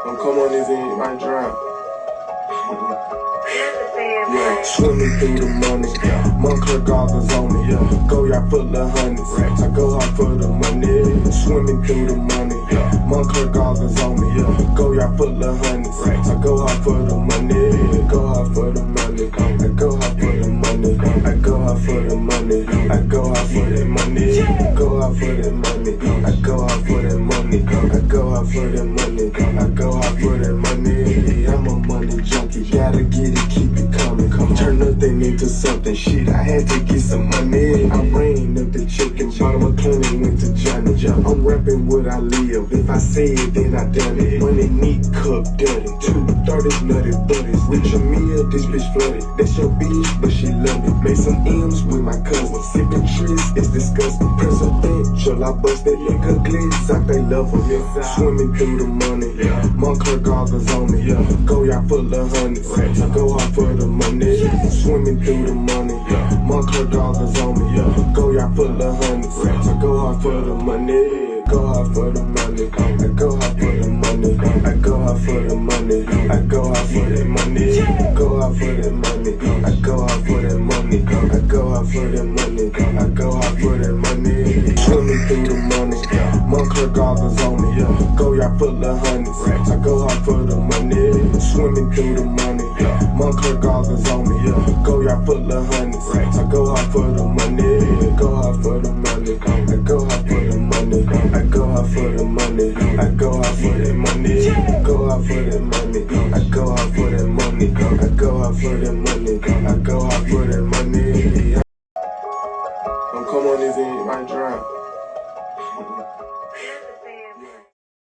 Don't come on this end, you might drown. Yeah, swimming through the money. Moncler goggles on me. Go yacht full of hundreds. I go out for the money. Swimming through the money. Moncler goggles on me. Go yacht full of hundreds. I go out for the money. Go out for the money. I go out for the money. I go out for the money. I go out for the money. Go out for the money. I go out for the money. I go out for the money. I go out for the money. I'm a money junkie. Gotta get it, keep it coming. Turn nothing into something. Shit, I had to get some money. I ran up the chicken, bottom of clinic, went to Johnny. I'm rapping what I live. If I say it, then I done it. Money neat, cup dirty. 230s, nutty buddies. Rich a meal, this bitch flooded. That's your bitch, but she love it. Made some M's with my cousin. Sipping trees, it's disgusting. Presidential, I bust that nigga glitz like they love him. Swimming through the money. Moncler goggles on me. Go yacht full of hundreds. I go out for the money. Swimming through the money. Moncler goggles on me. Go yacht full of hundreds. I go out for the money. Go out for the money. I go out for the money. I go out for the money. I go out for the money. Go out for the money. I go out for the money. I go out for the money. I go out for the money. Swimming through the money. Moncler goggles on me. Go yacht full of hundreds. I go out for the money. Swimming through the money. Moncler goggles on me. Go yacht full of hundreds. I go out for the money. Go out for the money. I go out for the money. I go out for the money. I go out for the money. Go out for the money. I go out for the money. I go out for the money.